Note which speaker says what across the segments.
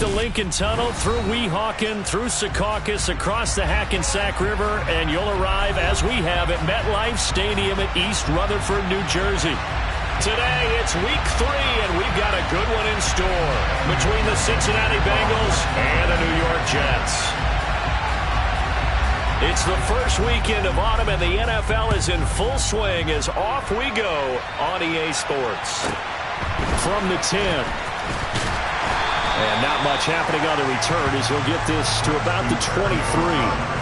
Speaker 1: the Lincoln Tunnel, through Weehawken, through Secaucus, across the Hackensack River, and you'll arrive, as we have, at MetLife Stadium at East Rutherford, New Jersey. Today, it's week 3, and we've got a good one in store between the Cincinnati Bengals and the New York Jets. It's the first weekend of autumn, and the NFL is in full swing as off we go on EA Sports. From the 10. And not much happening on the return as he'll get this to about the 23.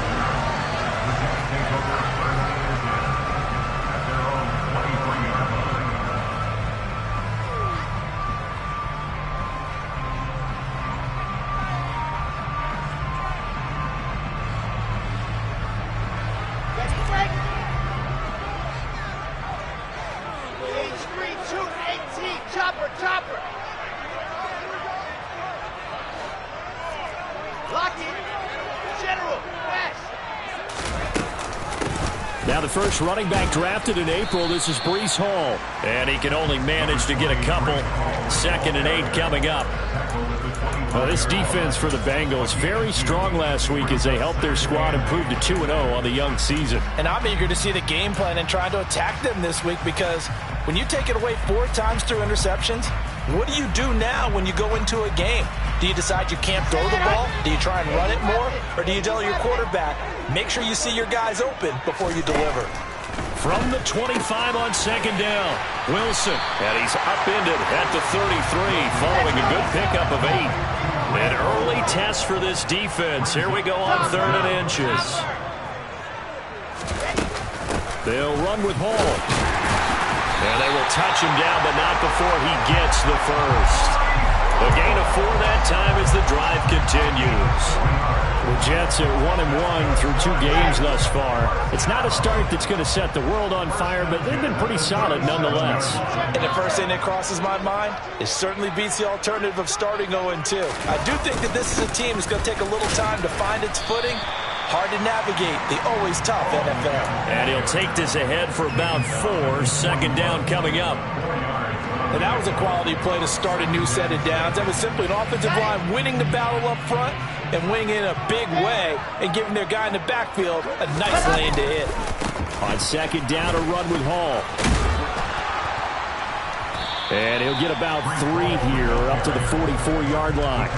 Speaker 1: Now the first running back drafted in April, this is Breece Hall. And he can only manage to get a couple. 2nd and 8 coming up. Well, this defense for the Bengals, very strong last week as they helped their squad improve to 2-0 on the young season.
Speaker 2: And I'm eager to see the game plan and trying to attack them this week, because when you take it away 4 times through interceptions, what do you do now when you go into a game? Do you decide you can't throw the ball? Do you try and run it more? Or do you tell your quarterback, make sure you see your guys open before you deliver?
Speaker 1: From the 25 on 2nd down, Wilson. And he's upended at the 33 following a good pickup of 8. An early test for this defense. Here we go on 3rd and inches. They'll run with Hall. And they will touch him down, but not before he gets the first. A gain of 4 that time as the drive continues. The Jets are 1-1 through 2 games thus far. It's not a start that's going to set the world on fire, but they've been pretty solid nonetheless.
Speaker 2: And the first thing that crosses my mind, it certainly beats the alternative of starting 0-2. I do think that this is a team that's going to take a little time to find its footing. Hard to navigate the always tough NFL.
Speaker 1: And he'll take this ahead for about 4. 2nd down coming up.
Speaker 2: And that was a quality play to start a new set of downs. That was simply an offensive line winning the battle up front and winning in a big way and giving their guy in the backfield a nice lane to hit.
Speaker 1: On 2nd down, a run with Hall. And he'll get about 3 here, up to the 44-yard line.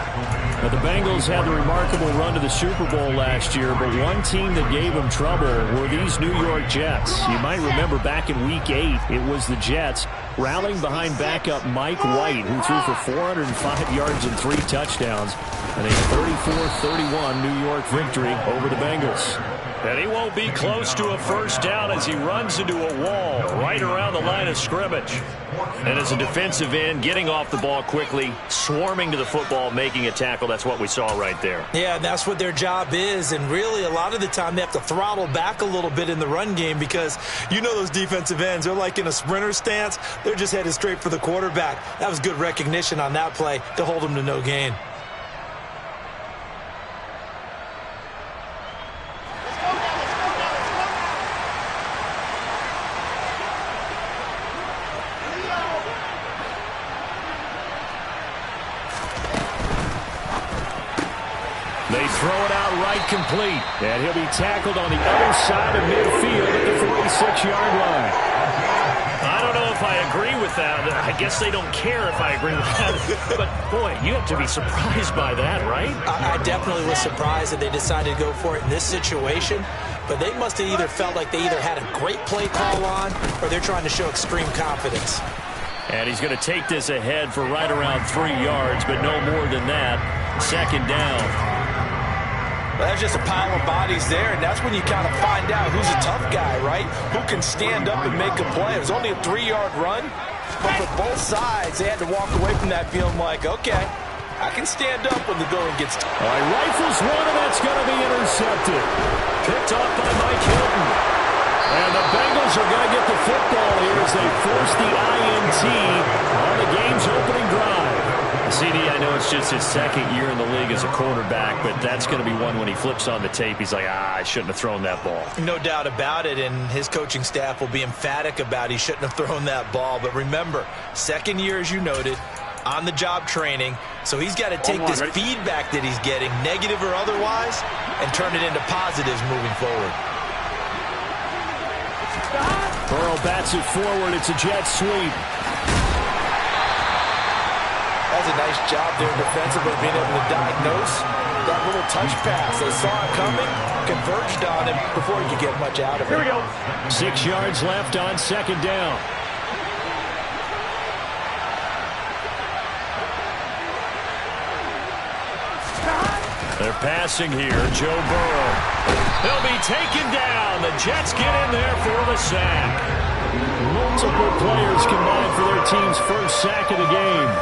Speaker 1: Now, the Bengals had the remarkable run to the Super Bowl last year, but one team that gave them trouble were these New York Jets. You might remember back in Week 8, it was the Jets rallying behind backup Mike White, who threw for 405 yards and 3 touchdowns, and a 34-31 New York victory over the Bengals. And he won't be close to a first down as he runs into a wall right around the line of scrimmage. And as a defensive end, getting off the ball quickly, swarming to the football, making a tackle, that's what we saw right there.
Speaker 2: Yeah, that's what their job is. And really, a lot of the time, they have to throttle back a little bit in the run game because you know those defensive ends, they're like in a sprinter stance. They're just headed straight for the quarterback. That was good recognition on that play to hold them to no gain.
Speaker 1: They throw it out right complete. And he'll be tackled on the other side of midfield at the 46-yard line. I don't know if I agree with that. I guess they don't care if I agree with that. But, boy, you have to be surprised by that, right?
Speaker 2: I definitely was surprised that they decided to go for it in this situation. But they must have either felt like they either had a great play call on or they're trying to show extreme confidence.
Speaker 1: And he's going to take this ahead for right around 3 yards, but no more than that. 2nd down.
Speaker 2: Well, there's just a pile of bodies there, and that's when you kind of find out who's a tough guy, right? Who can stand up and make a play. It was only a 3-yard run, but for both sides, they had to walk away from that feeling like, okay, I can stand up when the going gets tough.
Speaker 1: All right, rifles one, and that's going to be intercepted. Picked off by Mike Hilton. And the Bengals are going to get the football here as they force the INT on the game's opening drive. CD, I know it's just his 2nd year in the league as a quarterback, but that's going to be one when he flips on the tape, he's like, I shouldn't have thrown that ball.
Speaker 2: No doubt about it, and his coaching staff will be emphatic about he shouldn't have thrown that ball. But remember, 2nd year, as you noted, on-the-job training, so he's got to take this feedback that he's getting, negative or otherwise, and turn it into positives moving forward.
Speaker 1: Burrow bats it forward. It's a jet sweep.
Speaker 2: That's a nice job there defensively, being able to diagnose that little touch pass. They saw it coming, converged on him before he could get much out of it.
Speaker 1: Here we go. 6 yards left on second down. They're passing here. Joe Burrow. He'll be taken down. The Jets get in there for the sack. Multiple players combined for their team's first sack of the game.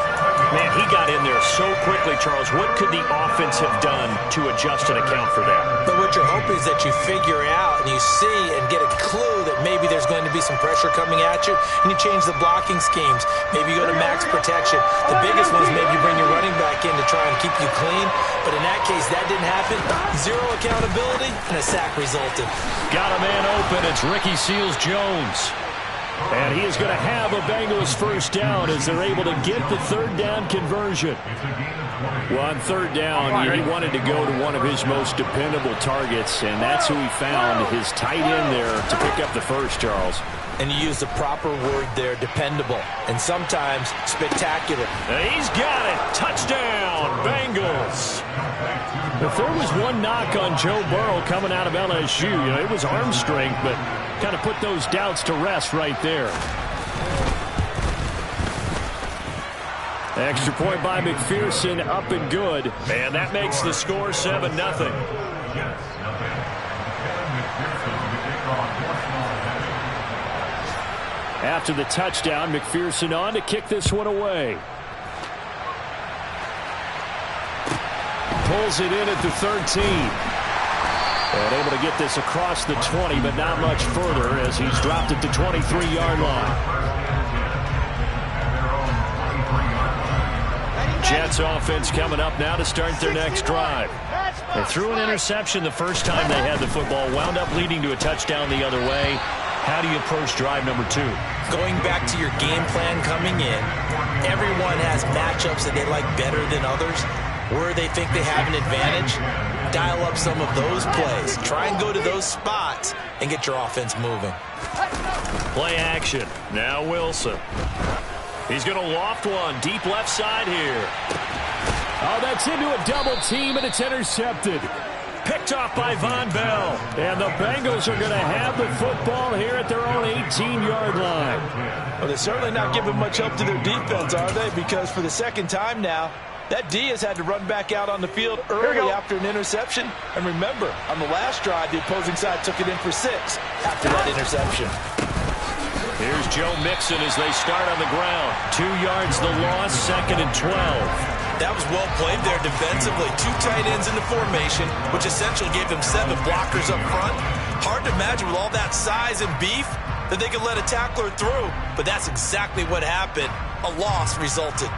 Speaker 3: Man, he got in there so quickly, Charles. What could the offense have done to adjust and account for that?
Speaker 2: But what you're hoping is that you figure out and you see and get a clue that maybe there's going to be some pressure coming at you, and you change the blocking schemes. Maybe you go to max protection. The biggest one is maybe you bring your running back in to try and keep you clean. But in that case, that didn't happen. Zero accountability, and a sack resulted.
Speaker 1: Got a man open. It's Ricky Seals-Jones. And he is going to have a Bengals first down as they're able to get the third down conversion. Well, on third down, he wanted to go to one of his most dependable targets, and that's who he found, his tight end there to pick up the first, Charles.
Speaker 2: And you use the proper word there, dependable, and sometimes spectacular.
Speaker 1: And he's got it. Touchdown, Bengals. If there was one knock on Joe Burrow coming out of LSU, it was arm strength, but kind of put those doubts to rest right there. Extra point by McPherson, up and good. And that makes the score 7-0. After the touchdown, McPherson on to kick this one away. Pulls it in at the 13. And able to get this across the 20, but not much further as he's dropped it to 23-yard line. Jets offense coming up now to start their next drive. They threw an interception the first time they had the football, wound up leading to a touchdown the other way. How do you approach drive number 2?
Speaker 2: Going back to your game plan coming in, everyone has matchups that they like better than others. Where they think they have an advantage, dial up some of those plays. Try and go to those spots and get your offense moving.
Speaker 1: Play action. Now Wilson. He's going to loft one deep left side here. Oh, that's into a double team, and it's intercepted. Picked off by Von Bell. And the Bengals are going to have the football here at their own 18-yard line.
Speaker 2: Well, they're certainly not giving much help to their defense, are they? Because for the second time now, that D has had to run back out on the field early after an interception. And remember, on the last drive, the opposing side took it in for 6 after that interception.
Speaker 1: Here's Joe Mixon as they start on the ground. 2 yards the loss, 2nd and 12.
Speaker 2: That was well played there defensively. 2 tight ends in the formation, which essentially gave them 7 blockers up front. Hard to imagine with all that size and beef that they could let a tackler through. But that's exactly what happened. A loss resulted.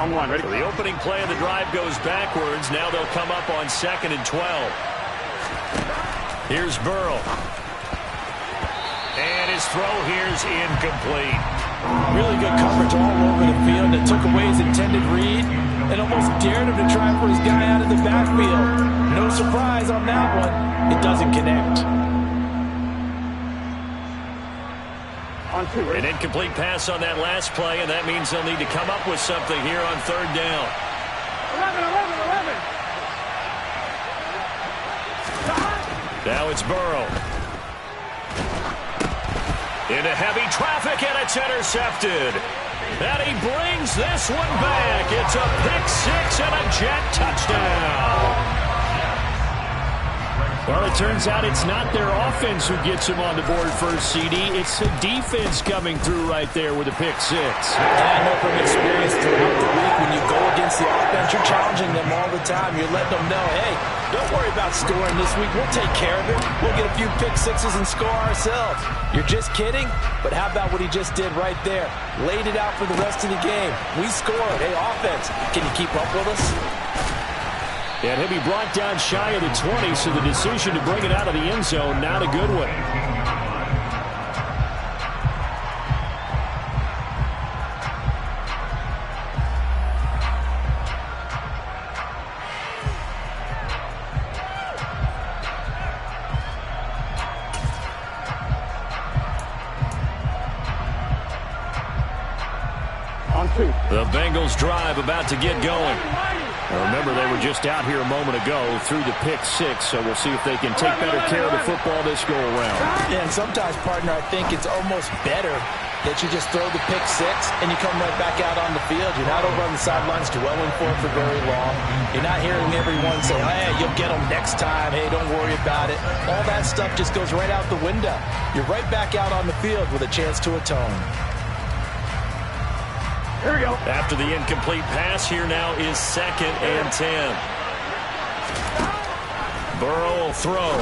Speaker 1: Ready? So the opening play of the drive goes backwards. Now they'll come up on 2nd and 12. Here's Burrow. And his throw here's incomplete.
Speaker 2: Really good coverage all over the field that took away his intended read and almost dared him to try and put his guy out of the backfield. No surprise on that one. It doesn't connect.
Speaker 1: An incomplete pass on that last play, and that means they'll need to come up with something here on third down. 11. Now it's Burrow. Into heavy traffic, and it's intercepted. And he brings this one back. It's a pick-6 and a Jet touchdown. Well, it turns out it's not their offense who gets him on the board first, CD. It's the defense coming through right there with a pick-6.
Speaker 2: And I know from experience throughout the week, when you go against the offense, you're challenging them all the time. You're letting them know, hey, don't worry about scoring this week. We'll take care of it. We'll get a few pick-6s and score ourselves. You're just kidding? But how about what he just did right there? Laid it out for the rest of the game. We scored. Hey, offense, can you keep up with us?
Speaker 1: And he'll be brought down shy of the 20, so the decision to bring it out of the end zone, not a good one. The Bengals drive about to get going. Now remember, they were just out here a moment ago through the pick six, so we'll see if they can take better care of the football this go-around.
Speaker 2: Yeah, and sometimes, partner, I think it's almost better that you just throw the pick six and you come right back out on the field. You're not over on the sidelines dwelling for it for very long. You're not hearing everyone say, hey, you'll get them next time. Hey, don't worry about it. All that stuff just goes right out the window. You're right back out on the field with a chance to atone.
Speaker 1: Here we go. After the incomplete pass, here now is 2nd and 10. Burrow will throw.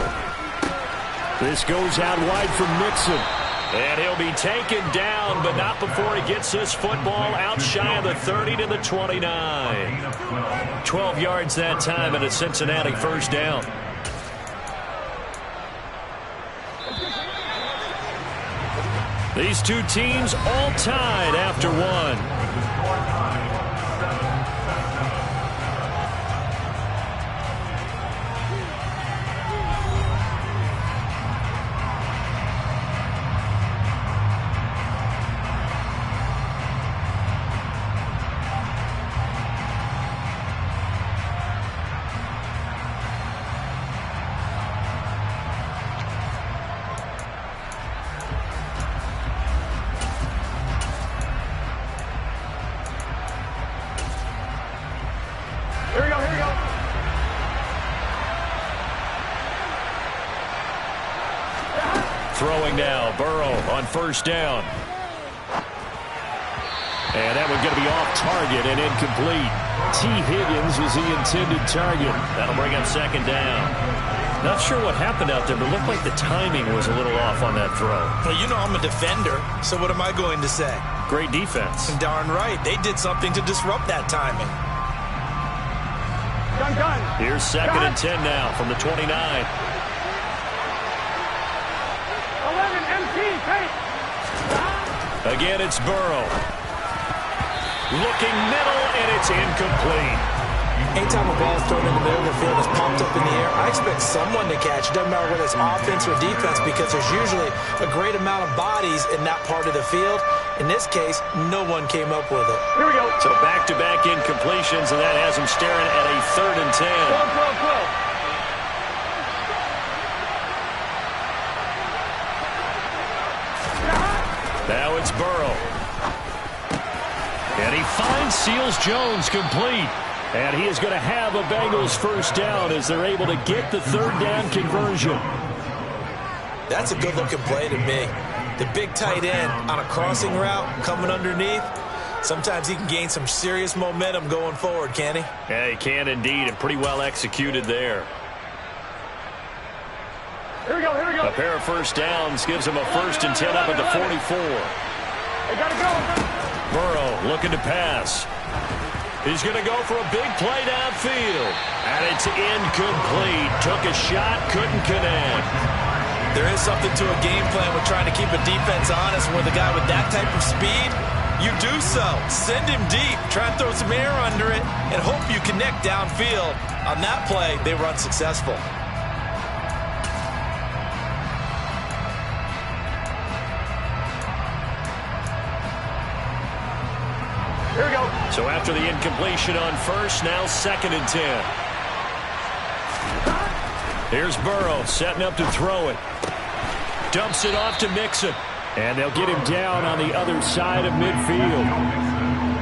Speaker 1: This goes out wide for Mixon. And he'll be taken down, but not before he gets this football out shy of the 30 to the 29. 12 yards that time and a Cincinnati first down. These two teams all tied after one. Throwing now, Burrow on first down. And that one's going to be off target and incomplete. T. Higgins was the intended target. That'll bring up 2nd down. Not sure what happened out there, but it looked like the timing was a little off on that throw.
Speaker 2: Well, you know I'm a defender, so what am I going to say?
Speaker 1: Great defense.
Speaker 2: Darn right. They did something to disrupt that timing.
Speaker 1: Here's 2nd and 10 now from the 29. Again, it's Burrow. Looking middle, and it's incomplete.
Speaker 2: Anytime a ball is thrown in the middle of the field, it's pumped up in the air, I expect someone to catch. It doesn't matter whether it's offense or defense, because there's usually a great amount of bodies in that part of the field. In this case, no one came up with it.
Speaker 1: Here we go. So back-to-back incompletions, and that has him staring at a 3rd and 10. Now it's Burrow. And he finds Seals-Jones complete. And he is going to have a Bengals first down as they're able to get the 3rd down conversion.
Speaker 2: That's a good-looking play to me. The big tight end on a crossing route coming underneath. Sometimes he can gain some serious momentum going forward, can't he?
Speaker 1: Yeah, he can indeed, and pretty well executed there.
Speaker 4: Here we go.
Speaker 1: A pair of first downs gives him a 1st and 10 up at the 44.
Speaker 4: They gotta go.
Speaker 1: Burrow looking to pass. He's going to go for a big play downfield. And it's incomplete. Took a shot, couldn't connect.
Speaker 2: There is something to a game plan with trying to keep a defense honest. With a guy with that type of speed, you do so. Send him deep. Try and throw some air under it and hope you connect downfield. On that play, they were unsuccessful.
Speaker 4: Here we go.
Speaker 1: So after the incompletion on first, now 2nd and 10. Here's Burrow setting up to throw it. Dumps it off to Mixon. And they'll get him down on the other side of midfield.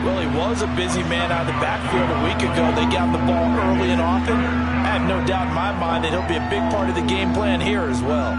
Speaker 2: Well, he was a busy man out of the backfield a week ago. They got the ball early and often. I have no doubt in my mind that he'll be a big part of the game plan here as well.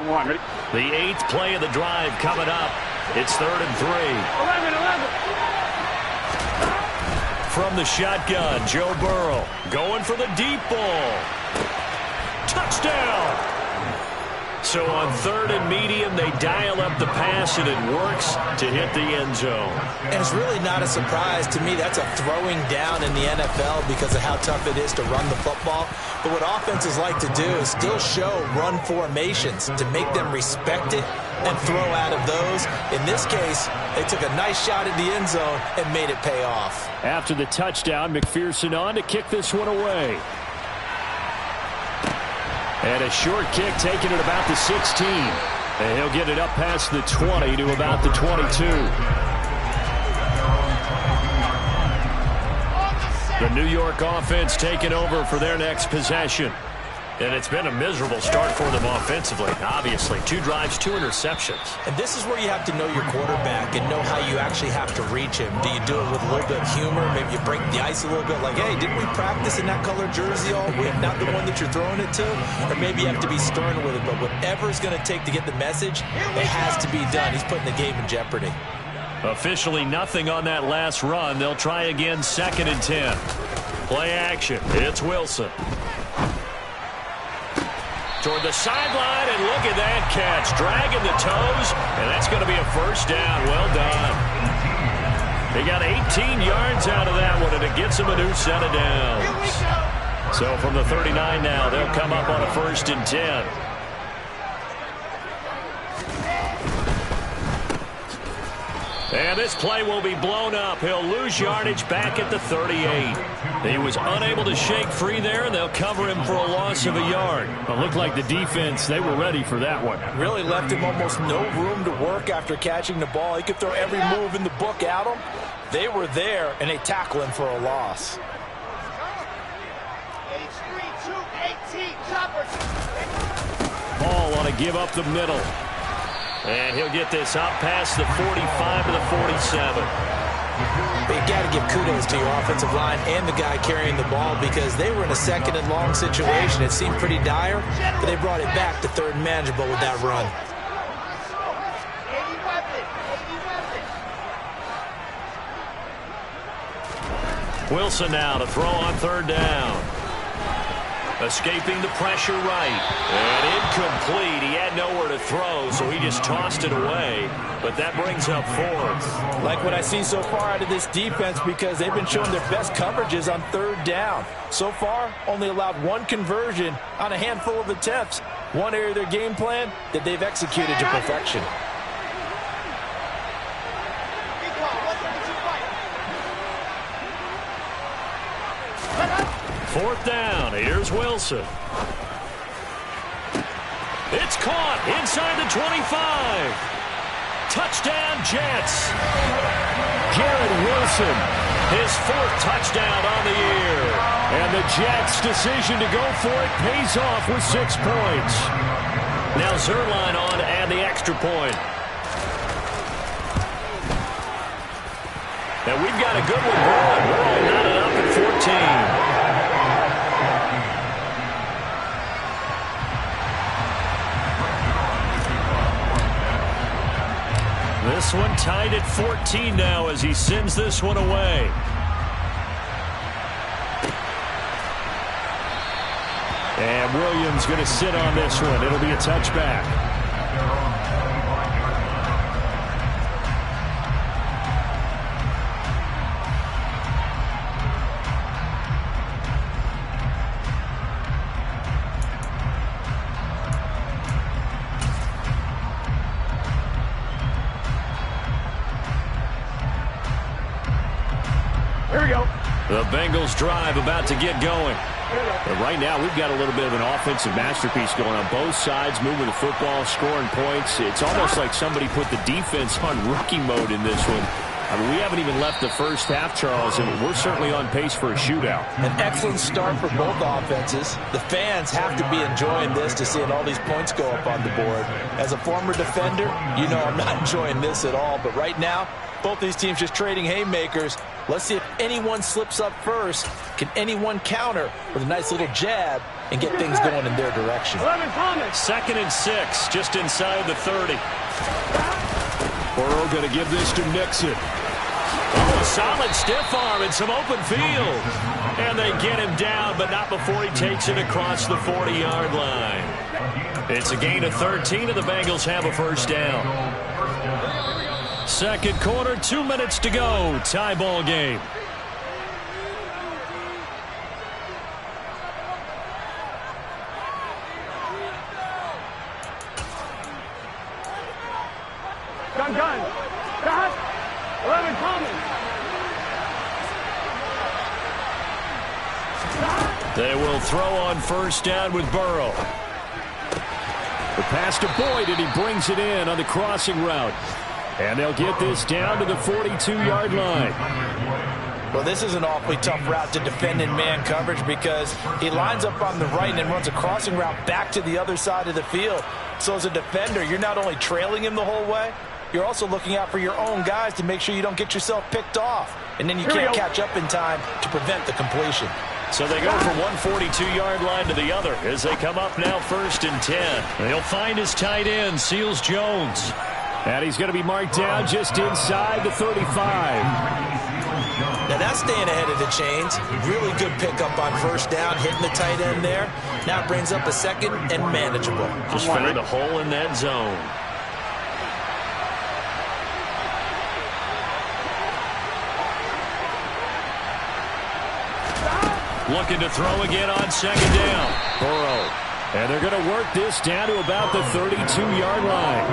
Speaker 4: and 1. Ready?
Speaker 1: The 8th play of the drive coming up. It's 3rd and 3.
Speaker 4: 11.
Speaker 1: From the shotgun, Joe Burrow going for the deep ball. Touchdown! So on 3rd and medium, they dial up the pass, and it works to hit the end zone.
Speaker 2: And it's really not a surprise to me. That's a throwing down in the NFL because of how tough it is to run the football. But what offenses like to do is still show run formations to make them respect it and throw out of those. In this case, they took a nice shot at the end zone and made it pay off.
Speaker 1: After the touchdown, McPherson on to kick this one away. And a short kick taken at about the 16. And he'll get it up past the 20 to about the 22. The New York offense taking over for their next possession. And it's been a miserable start for them offensively, obviously. 2 drives, 2 interceptions.
Speaker 2: And this is where you have to know your quarterback and know how you actually have to reach him. Do you do it with a little bit of humor? Maybe you break the ice a little bit like, hey, didn't we practice in that color jersey all week? Not the one that you're throwing it to? Or maybe you have to be stern with it. But whatever it's going to take to get the message, it has to be done. He's putting the game in jeopardy.
Speaker 1: Officially nothing on that last run. They'll try again 2nd and 10. Play action. It's Wilson. Toward the sideline, and look at that catch. Dragging the toes, and that's going to be a first down. Well done. They got 18 yards out of that one, and it gets them a new set of downs. So from the 39 now, they'll come up on a 1st and 10. And this play will be blown up. He'll lose yardage back at the 38. He was unable to shake free there, and they'll cover him for a loss of a yard. It looked like the defense, they were ready for that one.
Speaker 2: Really left him almost no room to work after catching the ball. He could throw every move in the book at him. They were there, and they tackle him for a loss.
Speaker 1: Paul on a give up the middle. And he'll get this up past the 45 to the 47.
Speaker 2: But you got to give kudos to your offensive line and the guy carrying the ball because they were in a 2nd and long situation. It seemed pretty dire, but they brought it back to 3rd and manageable with that run.
Speaker 1: Wilson now to throw on 3rd down. Escaping the pressure right. And incomplete. He had nowhere to throw, so he just tossed it away. But that brings up 4th.
Speaker 2: Like what I see so far out of this defense because they've been showing their best coverages on 3rd down. So far, only allowed 1 conversion on a handful of attempts. One area of their game plan that they've executed to perfection.
Speaker 1: Fourth down. Here's Wilson. It's caught inside the 25. Touchdown, Jets. Garrett Wilson, his 4th touchdown on the year. And the Jets' decision to go for it pays off with 6 points. Now Zuerlein on to add the extra point. And we've got a good one going. We're all knotted up at 14. This one tied at 14 now as he sends this one away. And Williams going to sit on this one. It'll be a touchback. The Bengals drive about to get going. But right now, we've got a little bit of an offensive masterpiece going on both sides, moving the football, scoring points. It's almost like somebody put the defense on rookie mode in this one. I mean, we haven't even left the first half, Charles, and we're certainly on pace for a shootout.
Speaker 2: An excellent start for both offenses. The fans have to be enjoying this to seeing all these points go up on the board. As a former defender, you know I'm not enjoying this at all. But right now, Both these teams just trading haymakers. Let's see if anyone slips up first. Can anyone counter with a nice little jab and get things going in their direction?
Speaker 1: 2nd and 6, just inside the 30. Burrow going to give this to Nixon. Oh, a solid stiff arm and some open field. And they get him down, but not before he takes it across the 40-yard line. It's a gain of 13, and the Bengals have a first down. Second quarter, 2 minutes to go. Tie ball game.
Speaker 4: Gun. Got 11 coming.
Speaker 1: They will throw on first down with Burrow. The pass to Boyd, and he brings it in on the crossing route. And they'll get this down to the 42-yard line.
Speaker 2: Well, this is an awfully tough route to defend in man coverage because he lines up on the right and then runs a crossing route back to the other side of the field. So as a defender, you're not only trailing him the whole way, you're also looking out for your own guys to make sure you don't get yourself picked off. And then you can't catch up in time to prevent the completion.
Speaker 1: So they go from one 42-yard line to the other as they come up now 1st and 10. They'll find his tight end, Seals Jones. And he's going to be marked down just inside the 35.
Speaker 2: Now that's staying ahead of the chains. Really good pickup on first down, hitting the tight end there. Now it brings up a second and manageable.
Speaker 1: Just found a hole in that zone. Looking to throw again on 2nd down. Burrow. And they're going to work this down to about the 32-yard line.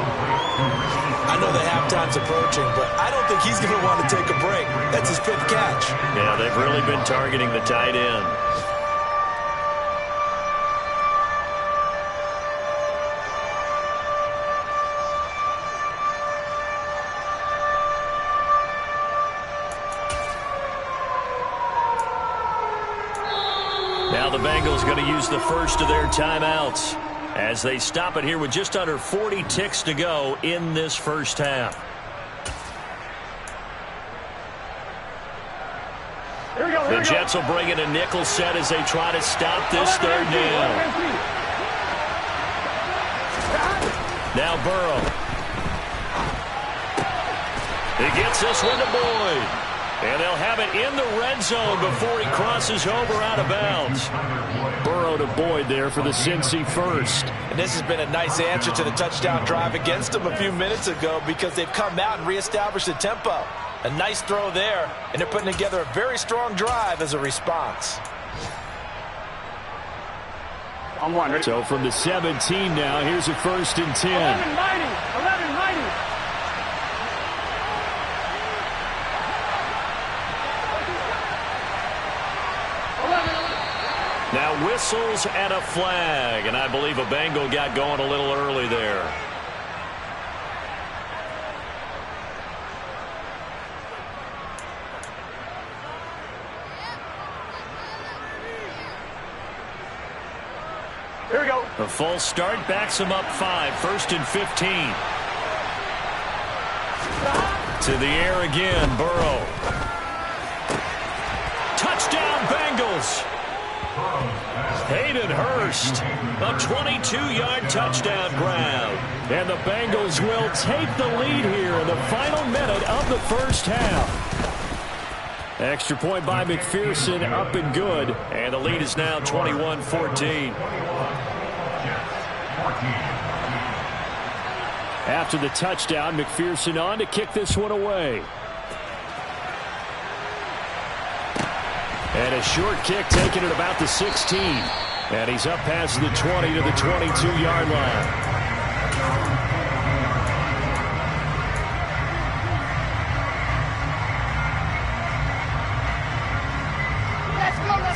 Speaker 2: I know the halftime's approaching, but I don't think he's going to want to take a break. That's his 5th catch.
Speaker 1: Yeah, they've really been targeting the tight end. Now the Bengals going to use the first of their timeouts as they stop it here with just under 40 ticks to go in this first half. The Jets will bring in a nickel set as they try to stop this 3rd down. Now Burrow. He gets this one to Boyd. And they'll have it in the red zone before he crosses over out of bounds. Burrow to Boyd there for the Cincy first.
Speaker 2: And this has been a nice answer to the touchdown drive against them a few minutes ago because they've come out and reestablished the tempo. A nice throw there, and they're putting together a very strong drive as a response.
Speaker 1: So from the 17 now, here's a 1st and 10.
Speaker 4: 11-90.
Speaker 1: Now whistles and a flag, and I believe a Bengal got going a little early there.
Speaker 4: Here we go.
Speaker 1: A false start backs him up 5, 1st and 15. To the air again, Burrow. Touchdown Bengals. Hayden Hurst, a 22-yard touchdown grab. And the Bengals will take the lead here in the final minute of the first half. Extra point by McPherson, up and good. And the lead is now 21-14. After the touchdown, McPherson on to kick this one away. And a short kick taken at about the 16. And he's up past the 20 to the 22-yard line.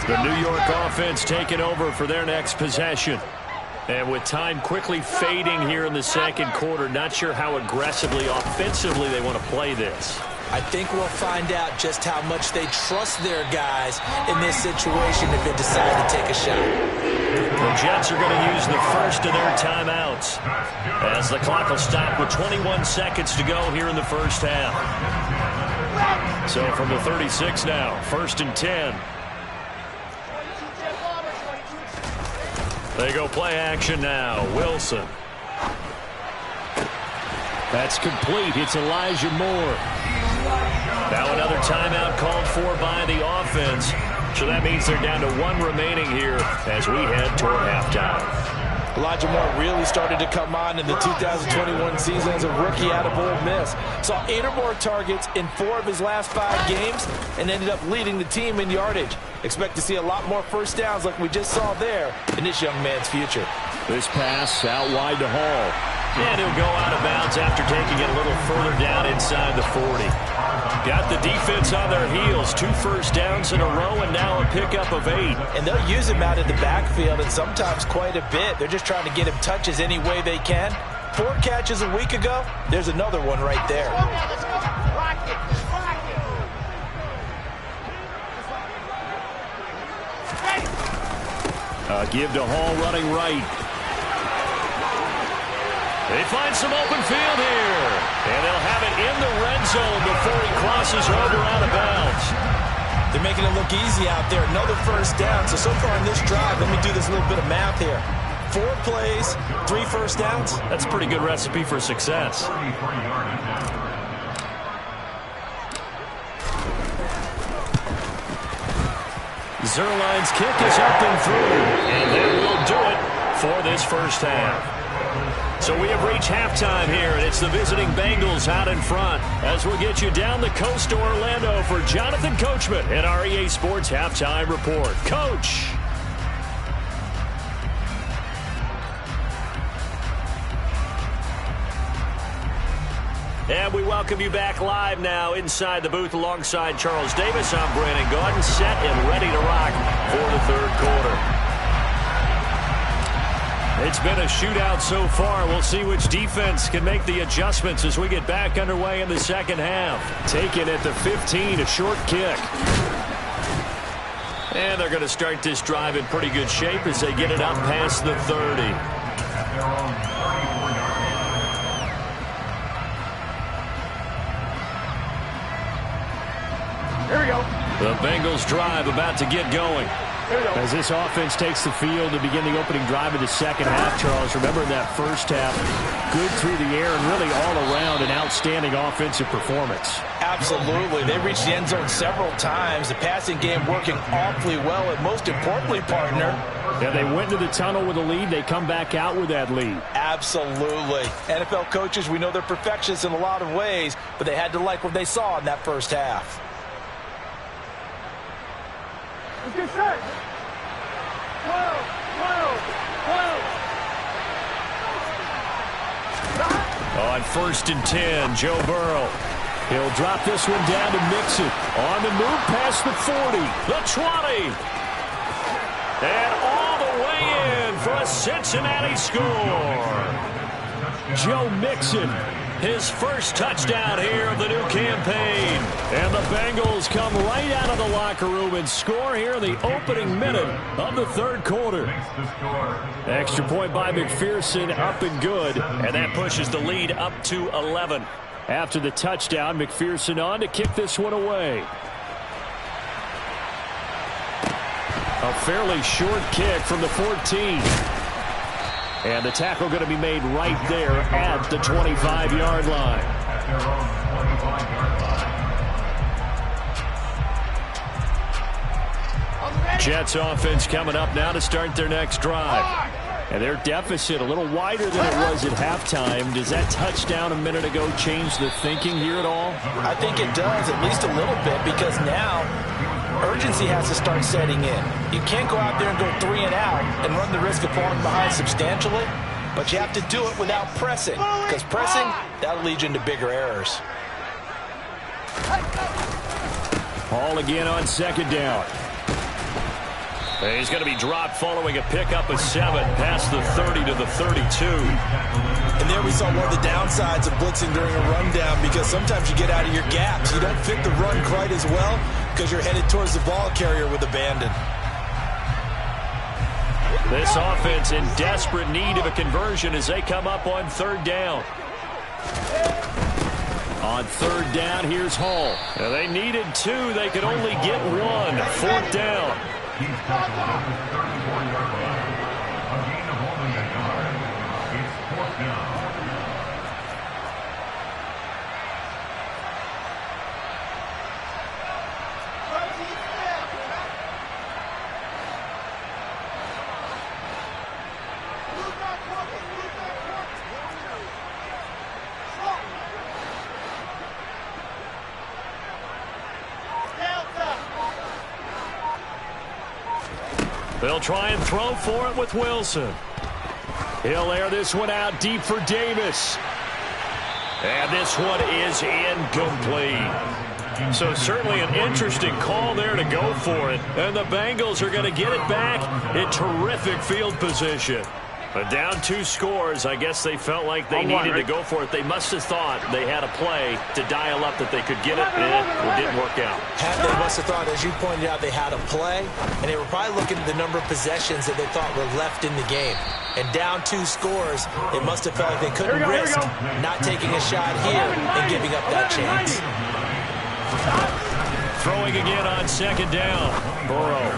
Speaker 1: The New York offense taking over for their next possession. And with time quickly fading here in the second quarter, not sure how aggressively, offensively they want to play this.
Speaker 2: I think we'll find out just how much they trust their guys in this situation if they decide to take a shot.
Speaker 1: The Jets are going to use the first of their timeouts as the clock will stop with 21 seconds to go here in the first half. So from the 36 now, 1st and 10. They go play action now. Wilson. That's complete. It's Elijah Moore. Now another timeout called for by the offense. So that means they're down to 1 remaining here as we head toward halftime.
Speaker 2: Elijah Moore really started to come on in the 2021 season as a rookie out of Ole Miss. Saw 8 or more targets in 4 of his last 5 games and ended up leading the team in yardage. Expect to see a lot more first downs like we just saw there in this young man's future.
Speaker 1: This pass out wide to Hall. And he'll go out of bounds after taking it a little further down inside the 40. Got the defense on their heels. 2 first downs in a row and now a pickup of 8.
Speaker 2: And they'll use him out in the backfield and sometimes quite a bit. They're just trying to get him touches any way they can. 4 catches a week ago. There's another one right there.
Speaker 1: Give to Hall running right. They find some open field here. And they'll have it in the red zone before he crosses over out of bounds.
Speaker 2: They're making it look easy out there. Another first down. So far in this drive, let me do this little bit of math here. 4 plays, 3 first downs.
Speaker 1: That's a pretty good recipe for success. Zuerlein's kick is up and through. And that will do it for this first half. So we have reached halftime here, and it's the visiting Bengals out in front as we'll get you down the coast to Orlando for Jonathan Coachman and our EA Sports Halftime Report. Coach. And we welcome you back live now inside the booth alongside Charles Davis. I'm Brandon Gaudin, set and ready to rock for the 3rd quarter. It's been a shootout so far. We'll see which defense can make the adjustments as we get back underway in the 2nd half. Taken at the 15, a short kick. And they're going to start this drive in pretty good shape as they get it up past the 30.
Speaker 4: Here we go.
Speaker 1: The Bengals drive about to get going. As this offense takes the field to begin the opening drive of the 2nd half, Charles, remember in that first half, good through the air and really all around an outstanding offensive performance.
Speaker 2: Absolutely. They reached the end zone several times. The passing game working awfully well, and most importantly, partner.
Speaker 1: Yeah, they went into the tunnel with a lead. They come back out with that lead.
Speaker 2: Absolutely. NFL coaches, we know they're perfectionists in a lot of ways, but they had to like what they saw in that first half.
Speaker 4: Let's get set. 12, 12, 12.
Speaker 1: On 1st and 10, Joe Burrow. He'll drop this one down to Mixon. On the move past the 40, the 20. And all the way in for a Cincinnati score. Joe Mixon, his first touchdown here of the new campaign. And the Bengals come right out of the locker room and score here in the opening minute of the 3rd quarter. Extra point by McPherson, up and good. And that pushes the lead up to 11. After the touchdown, McPherson on to kick this one away. A fairly short kick from the 14. And the tackle going to be made right there at the 25-yard line. Jets offense coming up now to start their next drive. And their deficit a little wider than it was at halftime. Does that touchdown a minute ago change the thinking here at all?
Speaker 2: I think it does, at least a little bit, because now urgency has to start setting in. You can't go out there and go 3 and out and run the risk of falling behind substantially, but you have to do it without pressing, because pressing, that'll lead you into bigger errors.
Speaker 1: Hall again on 2nd down. He's going to be dropped following a pickup of 7 past the 30 to the 32.
Speaker 2: And there we saw one of the downsides of blitzing during a rundown, because sometimes you get out of your gaps. You don't fit the run quite as well because you're headed towards the ball carrier with abandon.
Speaker 1: This offense in desperate need of a conversion as they come up on 3rd down. On third down, here's Hall.
Speaker 3: Now they needed 2. They could only get 1. Fourth down.
Speaker 5: He's tackled at the 34-yard line. A gain of only a yard. It's fourth down.
Speaker 1: They'll try and throw for it with Wilson. He'll air this one out deep for Davis. And this one is incomplete. So certainly an interesting call there to go for it. And the Bengals are going to get it back in terrific field position. But down 2 scores, I guess they felt like they needed to go for it. They must have thought they had a play to dial up that they could get it, and it didn't work out.
Speaker 2: They must have thought, as you pointed out, they had a play, and they were probably looking at the number of possessions that they thought were left in the game. And down 2 scores, they must have felt like they couldn't risk not taking a shot here and giving up that chance.
Speaker 1: Throwing again on second down. Burrow.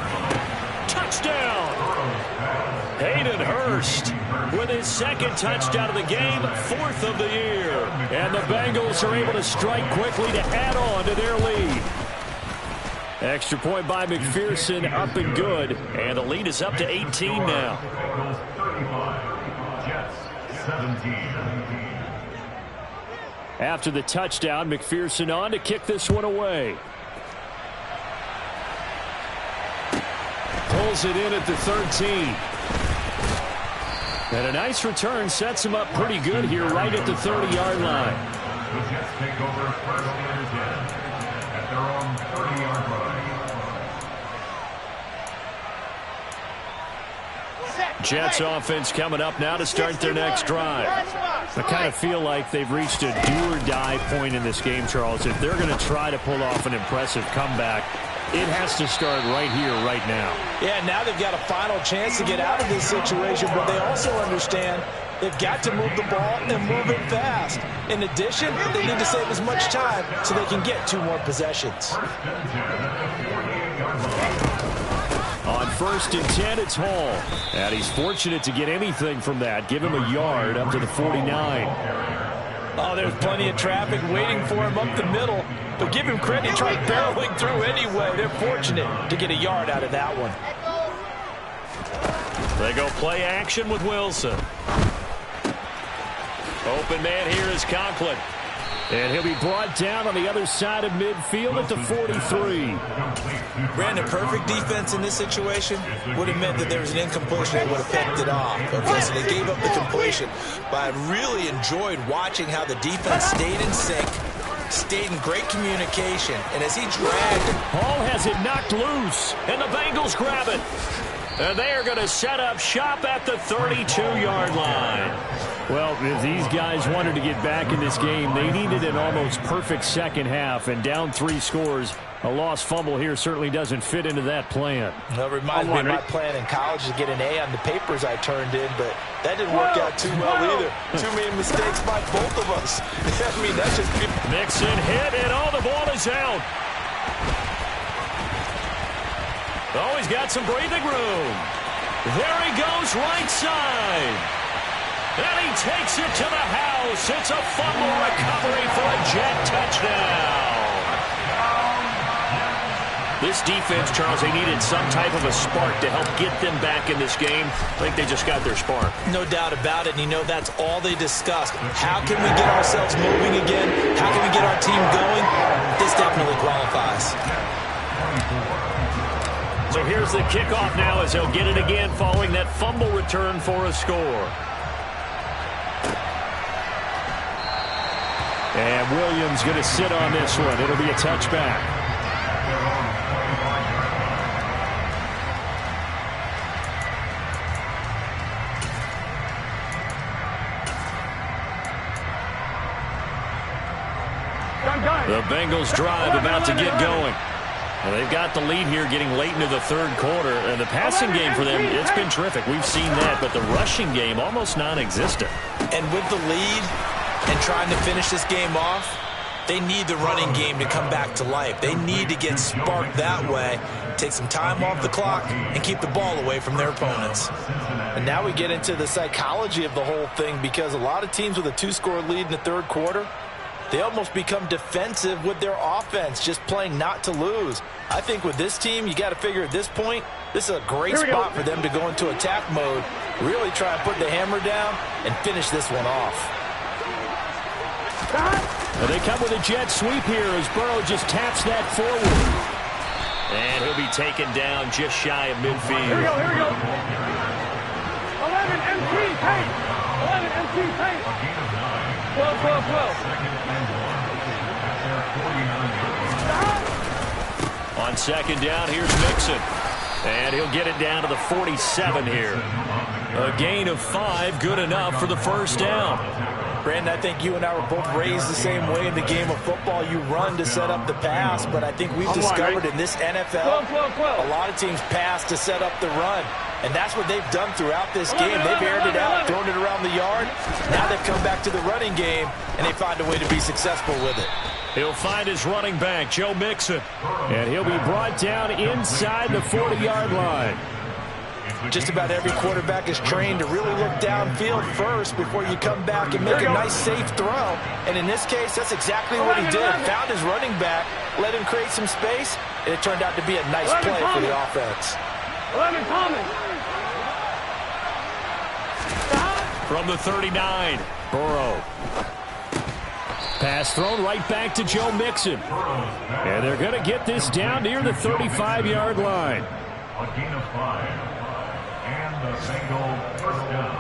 Speaker 1: Touchdown! Hayden Hurst with his second touchdown of the game, 4th of the year. And the Bengals are able to strike quickly to add on to their lead. Extra point by McPherson, up and good. And the lead is up to 18 now. After the touchdown, McPherson on to kick this one away. Pulls it in at the 13. And a nice return sets him up pretty good here right at the 30-yard line.
Speaker 5: The Jets take over first and 10 at their own 30-yard line.
Speaker 1: Jets offense coming up now to start their next drive. I kind of feel like they've reached a do-or-die point in this game, Charles. If they're going to try to pull off an impressive comeback, it has to start right here, right now.
Speaker 2: Yeah, now they've got a final chance to get out of this situation, but they also understand they've got to move the ball and move it fast. In addition, they need to save as much time so they can get 2 more possessions.
Speaker 1: On 1st and 10, it's Hall. And he's fortunate to get anything from that. Give him a yard up to the 49.
Speaker 2: Oh, there's plenty of traffic waiting for him up the middle. But give him credit, he tried barreling through anyway. They're fortunate to get a yard out of that one.
Speaker 1: They go play action with Wilson. Open man here is Conklin. And he'll be brought down on the other side of midfield at the 43.
Speaker 2: Brandon, perfect defense in this situation would have meant that there was an incompletion. They would have picked it off. Okay, so they gave up the completion. But I really enjoyed watching how the defense stayed in sync, stayed in great communication, and as he dragged...
Speaker 1: Hall has it knocked loose, and the Bengals grab it. And they are going to set up shop at the 32-yard line. Well, if these guys wanted to get back in this game, they needed an almost perfect second half, and down 3 scores. A lost fumble here certainly doesn't fit into that plan.
Speaker 2: Well, it reminds me of my plan in college to get an A on the papers I turned in, but that didn't work out too well either. Too many mistakes by both of us. I mean, that's just...
Speaker 1: Mixon hit, and all the ball is out. Oh, he's got some breathing room. There he goes, right side. And he takes it to the house. It's a fumble recovery for a Jet touchdown. This defense, Charles, they needed some type of a spark to help get them back in this game. I think they just got their spark.
Speaker 2: No doubt about it, and you know that's all they discussed. How can we get ourselves moving again? How can we get our team going? This definitely qualifies.
Speaker 1: So here's the kickoff now as they'll get it again following that fumble return for a score. And Williams going to sit on this one. It'll be a touchback. The Bengals drive about to get going. Well, they've got the lead here getting late into the third quarter. And the passing game for them, it's been terrific. We've seen that. But the rushing game, almost non-existent.
Speaker 2: And with the lead and trying to finish this game off, They need the running game to come back to life. They need to get sparked that way, take some time off the clock, and keep the ball away from their opponents.
Speaker 6: And now we get into the psychology of the whole thing, because a lot of teams with a 2-score lead in the third quarter, they almost become defensive with their offense, just playing not to lose. I think with this team, you got to figure at this point, this is a great spot for them to go into attack mode, really try to put the hammer down and finish this one off.
Speaker 1: Well, they come with a jet sweep here as Burrow just taps that forward.
Speaker 3: And he'll be taken down just shy of midfield.
Speaker 4: Here we go, here we go. 11 MT paint. 11 MT paint. 12, 12, 12.
Speaker 1: On second down, here's Mixon. And he'll get it down to the 47 here. A gain of 5, good enough for the first down.
Speaker 6: Brandon, I think you and I were both raised the same way in the game of football. You run to set up the pass, but I think we've discovered in this NFL, a lot of teams pass to set up the run. And that's what they've done throughout this game. They've aired it out, thrown it around the yard. Now they've come back to the running game, and they find a way to be successful with it.
Speaker 1: He'll find his running back, Joe Mixon. And he'll be brought down inside the 40-yard line.
Speaker 6: Just about every quarterback is trained to really look downfield first before you come back and make a nice, safe throw. And in this case, that's exactly what he did. Found his running back, let him create some space, and it turned out to be a nice play for the offense.
Speaker 4: 11 Thomas.
Speaker 1: From the 39, Burrow. Pass thrown right back to Joe Mixon. And they're going to get this down near the 35-yard line.
Speaker 5: A gain of 5. And the Bengals first down.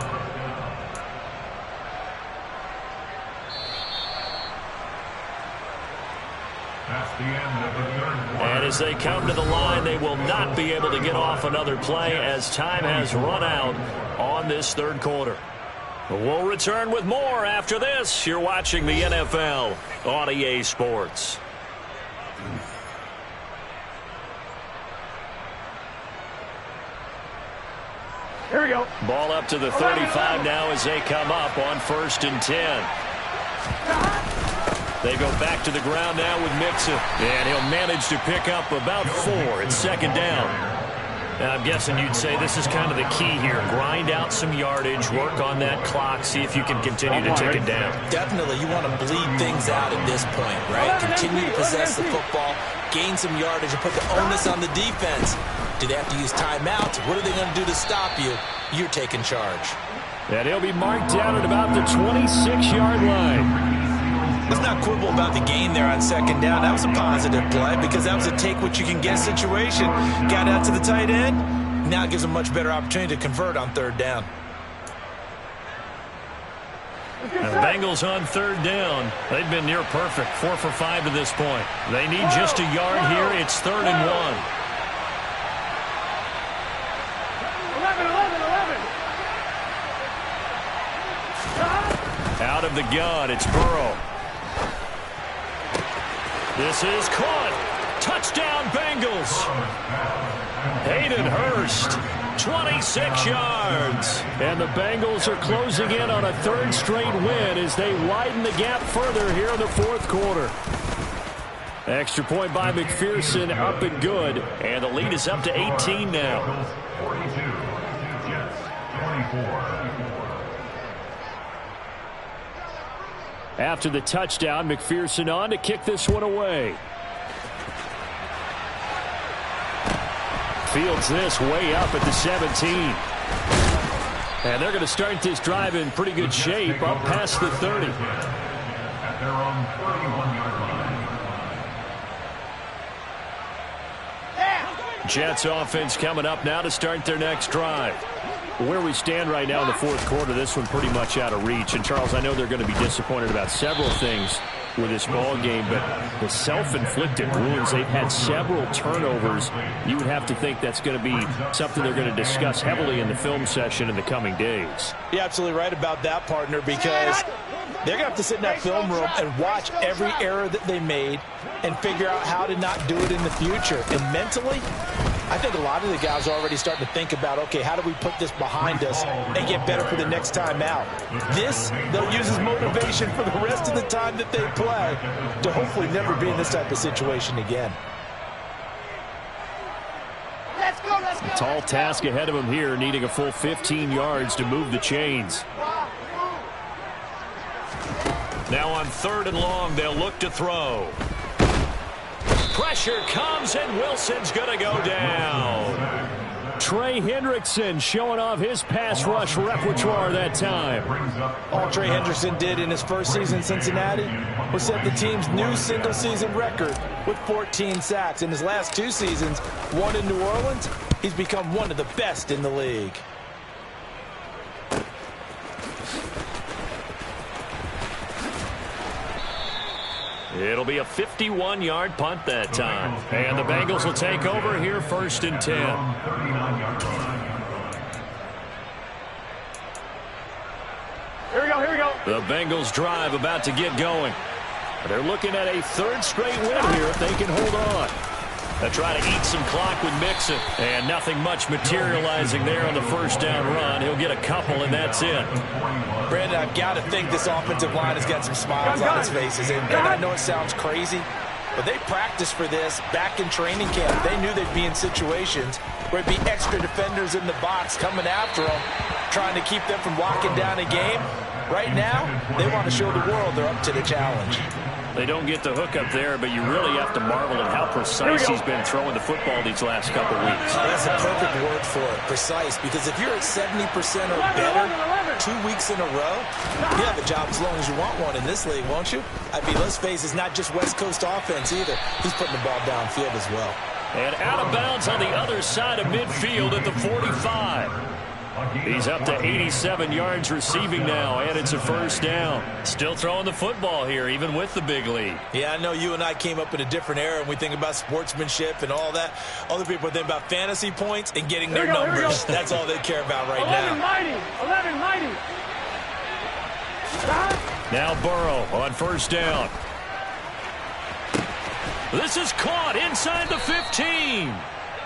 Speaker 5: That's the end of the third quarter.
Speaker 1: And as they come to the line, they will not be able to get off another play as time has run out on this third quarter. We'll return with more after this. You're watching the NFL on EA Sports.
Speaker 4: Here we go.
Speaker 1: Ball up to the 35 now as they come up on 1st and 10. They go back to the ground now with Mixon. And he'll manage to pick up about 4. It's second down. Now, I'm guessing you'd say this is kind of the key here. Grind out some yardage, work on that clock, see if you can continue to tick it down.
Speaker 2: Definitely, you want to bleed things out at this point, right? Continue to possess the football, gain some yardage, and put the onus on the defense. Do they have to use timeouts? What are they going to do to stop you? You're taking charge.
Speaker 1: And he'll be marked down at about the 26-yard line.
Speaker 2: Let's not quibble about the gain there on second down. That was a positive play because that was a take-what-you-can-get situation. Got out to the tight end. Now it gives them a much better opportunity to convert on third down.
Speaker 1: And the Bengals on third down. They've been near perfect, 4 for 5 to this point. They need just a yard here. It's 3rd and 1.
Speaker 4: 11.
Speaker 1: Out of the gun, it's Burrow. This is caught. Touchdown, Bengals. Hayden Hurst, 26 yards. And the Bengals are closing in on a 3rd straight win as they widen the gap further here in the 4th quarter. Extra point by McPherson, up and good. And the lead is up to 18 now.
Speaker 5: 42, Jets 24.
Speaker 1: After the touchdown, McPherson on to kick this one away. Fields this way up at the 17. And they're going to start this drive in pretty good shape up past the 30.
Speaker 5: At their own 31-yard line.
Speaker 1: Jets offense coming up now to start their next drive. Where we stand right now in the 4th quarter, this one pretty much out of reach. And, Charles, I know they're going to be disappointed about several things with this ball game, but the self-inflicted wounds, they've had several turnovers. You would have to think that's going to be something they're going to discuss heavily in the film session in the coming days.
Speaker 6: You're absolutely right about that, partner, because they're going to have to sit in that film room and watch every error that they made and figure out how to not do it in the future. And mentally, I think a lot of the guys are already starting to think about, okay, how do we put this behind us and get better for the next time out? This, they'll use as motivation for the rest of the time that they play to hopefully never be in this type of situation again.
Speaker 4: Let's go, let's go.
Speaker 1: Tall task ahead of him here, needing a full 15 yards to move the chains.
Speaker 3: Now on 3rd and long, they'll look to throw. Pressure comes, and Wilson's going to go down.
Speaker 1: Trey Hendrickson showing off his pass rush repertoire that time.
Speaker 6: All Trey Hendrickson did in his first season in Cincinnati was set the team's new single-season record with 14 sacks. In his last 2 seasons, one in New Orleans, he's become one of the best in the league.
Speaker 1: It'll be a 51-yard punt that time. And the Bengals will take over here 1st and 10.
Speaker 4: Here we go, here we go.
Speaker 1: The Bengals drive about to get going. They're looking at a 3rd straight win here if they can hold on. They'll try to eat some clock with Mixon. And nothing much materializing there on the 1st down run. He'll get a couple, and that's it.
Speaker 6: Brandon, I've got to think this offensive line has got some smiles on its faces. And I know it sounds crazy, but they practiced for this back in training camp. They knew they'd be in situations where it'd be extra defenders in the box coming after them, trying to keep them from locking down a game. Right now, they want to show the world they're up to the challenge.
Speaker 1: They don't get the hook up there, but you really have to marvel at how precise he's been throwing the football these last couple weeks.
Speaker 6: That's a perfect word for it, precise, because if you're at 70% or better 2 weeks in a row, you have a job as long as you want one in this league, won't you? I mean, let's face it, it's not just West Coast offense either. He's putting the ball downfield as well.
Speaker 1: And out of bounds on the other side of midfield at the 45. He's up to 87 yards receiving now, and it's a 1st down. Still throwing the football here, even with the big lead.
Speaker 6: Yeah, I know you and I came up in a different era, and we think about sportsmanship and all that. Other people think about fantasy points and getting their numbers. That's all they care about right
Speaker 4: 11
Speaker 6: now.
Speaker 4: mighty, 11 mighty.
Speaker 1: Now Burrow on 1st down. This is caught inside the 15.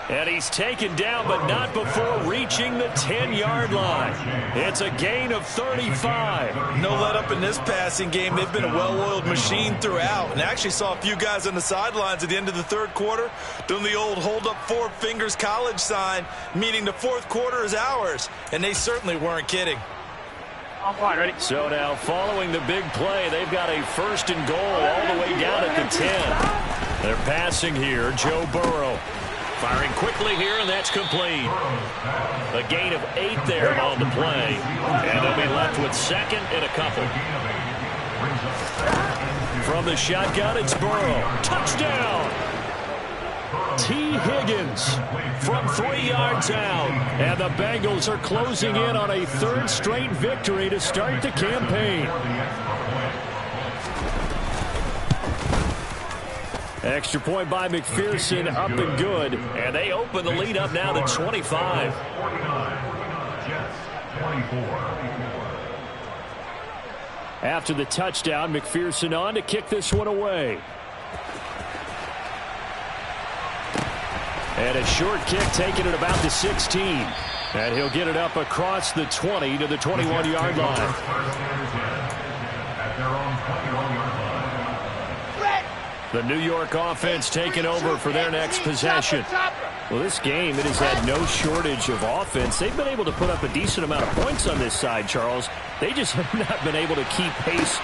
Speaker 1: And he's taken down, but not before reaching the 10-yard line. It's a gain of 35.
Speaker 6: No let up in this passing game. They've been a well-oiled machine throughout. And I actually saw a few guys on the sidelines at the end of the 3rd quarter doing the old hold up 4 fingers college sign, meaning the 4th quarter is ours. And they certainly weren't kidding.
Speaker 4: I'm fine, ready?
Speaker 1: So now following the big play, they've got a 1st and goal all the way down at the 10. They're passing here, Joe Burrow. Firing quickly here, and that's complete. A gain of 8 there on the play. And they'll be left with 2nd and a couple. From the shotgun, it's Burrow. Touchdown! T. Higgins from 3 yards out. And the Bengals are closing in on a 3rd straight victory to start the campaign. Extra point by McPherson, up and good. And they open the lead up now to 25. After the touchdown, McPherson on to kick this one away. And a short kick taken at about the 16. And he'll get it up across the 20 to the 21-yard line. The New York offense taking over for their next possession. Well, this game, it has had no shortage of offense. They've been able to put up a decent amount of points on this side, Charles. They just have not been able to keep pace.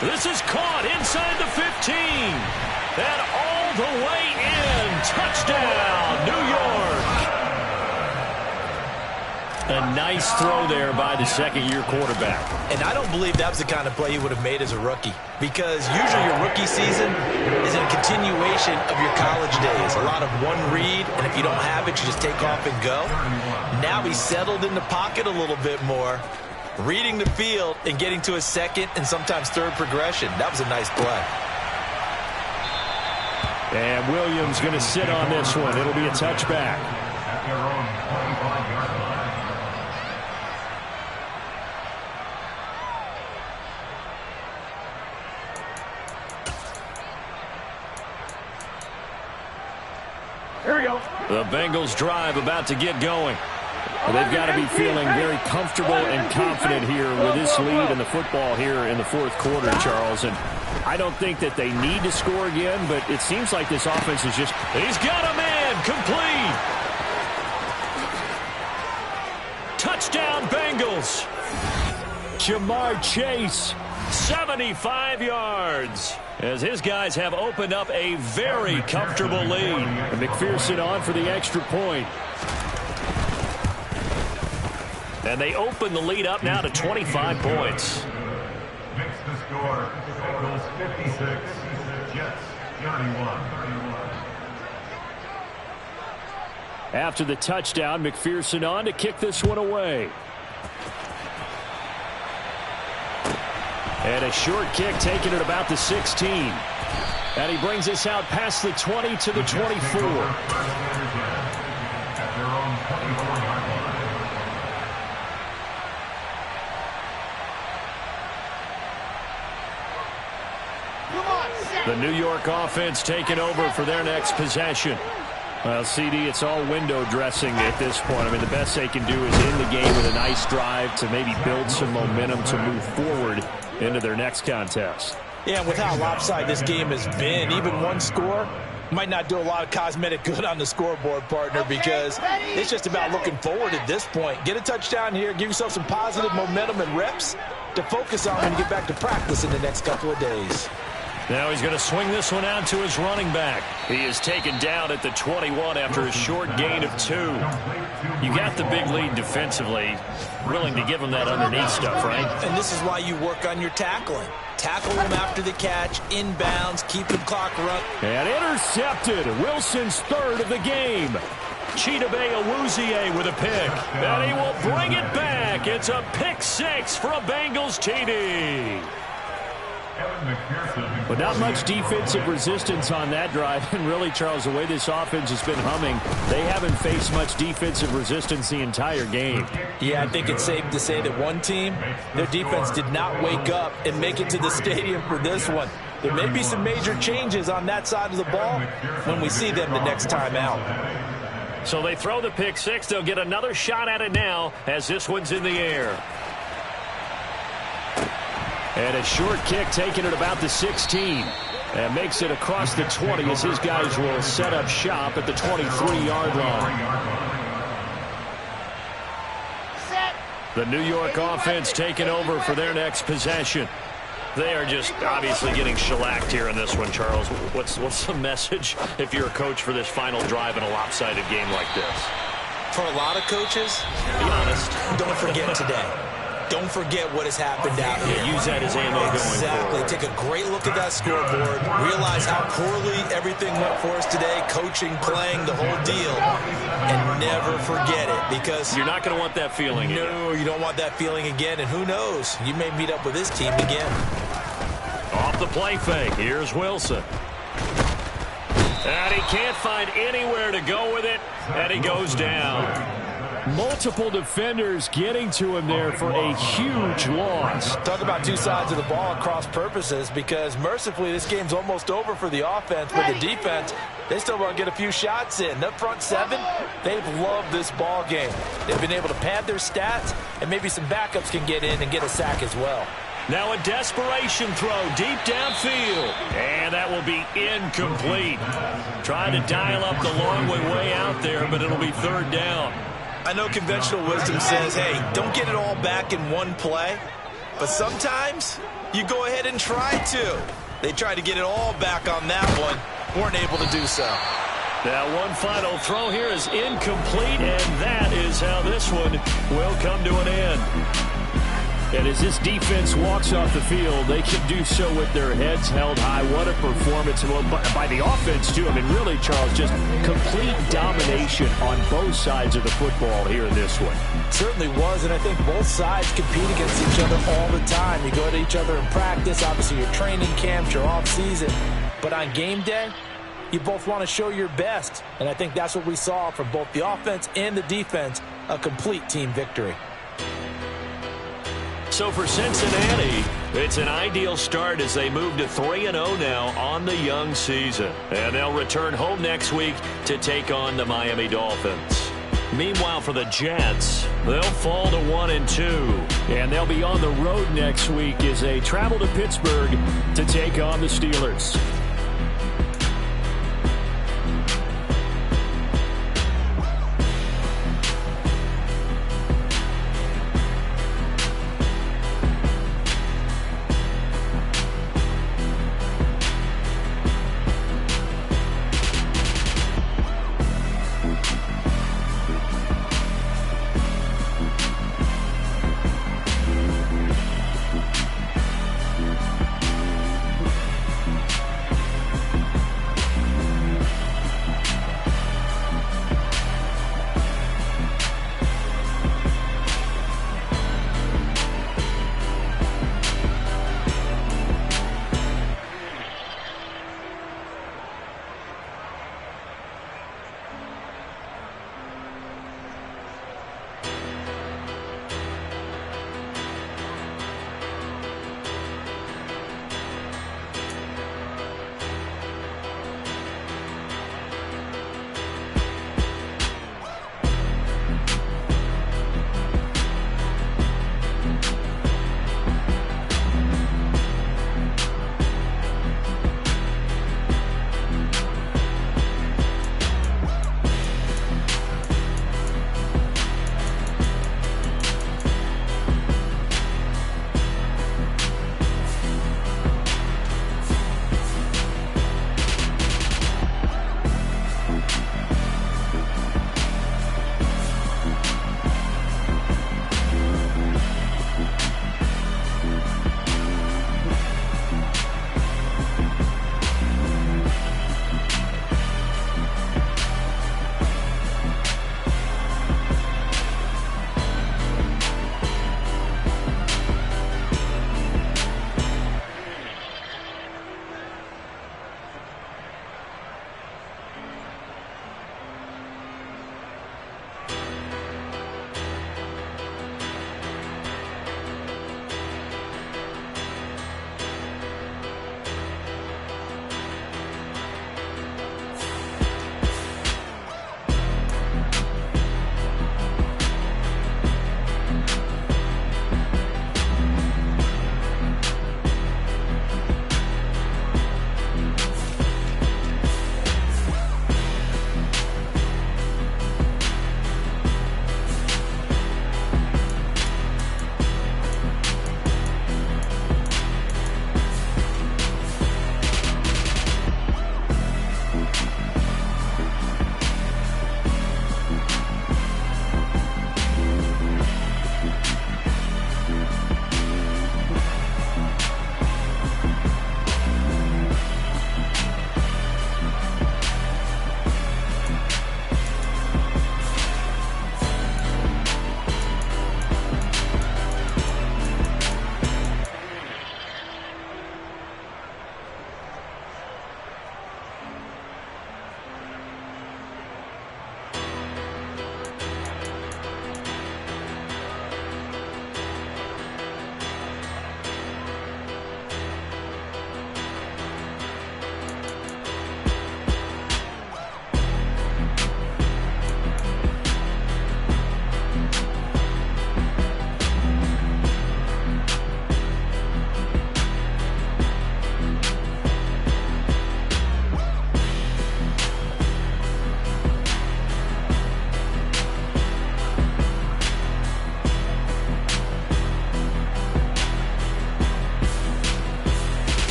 Speaker 1: This is caught inside the 15. And all the way in. Touchdown, New York. A nice throw there by the 2nd-year quarterback.
Speaker 6: And I don't believe that was the kind of play he would have made as a rookie. Because usually your rookie season is a continuation of your college days. A lot of one read, and if you don't have it, you just take off and go. Now he's settled in the pocket a little bit more, reading the field and getting to his 2nd and sometimes 3rd progression. That was a nice play.
Speaker 1: And Williams going to sit on this one. It'll be a touchback.
Speaker 5: At their own 25-yard line.
Speaker 4: Here we go.
Speaker 1: The Bengals drive about to get going. They've got to be feeling very comfortable and confident here with this lead in the football here in the fourth quarter, Charles. And I don't think that they need to score again, but it seems like this offense is just... He's got a man complete. Touchdown, Bengals. Jamar Chase, 75 yards. As his guys have opened up a very comfortable lead. And McPherson on for the extra point. And they open the lead up now to 25 points.
Speaker 5: Makes the score. Bengals 56, Jets 31.
Speaker 1: After the touchdown, McPherson on to kick this one away. And a short kick taken at about the 16. And he brings us out past the 20 to the 24.
Speaker 5: At their own 24-yard line.
Speaker 1: The New York offense taking over for their next possession. Well, CD, it's all window dressing at this point. I mean, the best they can do is end the game with a nice drive to maybe build some momentum to move forward into their next contest.
Speaker 2: Yeah, with how lopsided this game has been, even one score might not do a lot of cosmetic good on the scoreboard, partner, because it's just about looking forward at this point. Get a touchdown here, give yourself some positive momentum and reps to focus on when you get back to practice in the next couple of days.
Speaker 1: Now he's going to swing this one out to his running back. He is taken down at the 21 after a short gain of 2. You got the big lead defensively. Willing to give him that underneath stuff, right?
Speaker 2: And this is why you work on your tackling. Tackle him after the catch, inbounds, keep the clock running.
Speaker 1: And intercepted. Wilson's third of the game. Chidobe Awuzie with a pick. And he will bring it back. It's a pick 6 for a Bengals TD. But not much defensive resistance on that drive. And really, Charles, the way this offense has been humming, they haven't faced much defensive resistance the entire game.
Speaker 2: Yeah, I think it's safe to say that one team, their defense did not wake up and make it to the stadium for this one. There may be some major changes on that side of the ball when we see them the next time out.
Speaker 1: So they throw the pick 6. They'll get another shot at it now as this one's in the air. And a short kick taken at about the 16. And makes it across the 20 as his guys will set up shop at the 23-yard line. The New York offense taking over for their next possession. They are just obviously getting shellacked here in this one, Charles. What's the message if you're a coach for this final drive in a lopsided game like this?
Speaker 2: For a lot of coaches,
Speaker 1: be honest,
Speaker 2: don't forget today. Don't forget what has happened out here.
Speaker 1: Use that as ammo going forward.
Speaker 2: Exactly. Take a great look at that scoreboard. Realize how poorly everything went for us today. Coaching, playing, the whole deal. And never forget it, because
Speaker 1: you're not going to want that feeling again.
Speaker 2: No, you don't want that feeling again. And who knows? You may meet up with this team again.
Speaker 1: Off the play fake. Here's Wilson. And he can't find anywhere to go with it. And he goes down. Multiple defenders getting to him there for a huge loss.
Speaker 2: Talk about two sides of the ball at cross purposes, because mercifully this game's almost over for the offense, but the defense, they still want to get a few shots in. That front seven, they've loved this ball game. They've been able to pad their stats, and maybe some backups can get in and get a sack as well.
Speaker 1: Now a desperation throw deep downfield. And that will be incomplete. Trying to dial up the long way out there, but it'll be third down.
Speaker 2: I know conventional wisdom says, hey, don't get it all back in one play. But sometimes you go ahead and try to. They tried to get it all back on that one. Weren't able to do so.
Speaker 1: That one final throw here is incomplete, and that is how this one will come to an end. And as this defense walks off the field, they can do so with their heads held high. What a performance by the offense, too. I mean, really, Charles, just complete domination on both sides of the football here in this one.
Speaker 2: Certainly was, and I think both sides compete against each other all the time. You go to each other in practice, obviously your training camps, your off-season. But on game day, you both want to show your best. And I think that's what we saw from both the offense and the defense, a complete team victory.
Speaker 3: So for Cincinnati, it's an ideal start as they move to 3-0 now on the young season. And they'll return home next week to take on the Miami Dolphins. Meanwhile, for the Jets, they'll fall to 1-2.
Speaker 1: And they'll be on the road next week as they travel to Pittsburgh to take on the Steelers.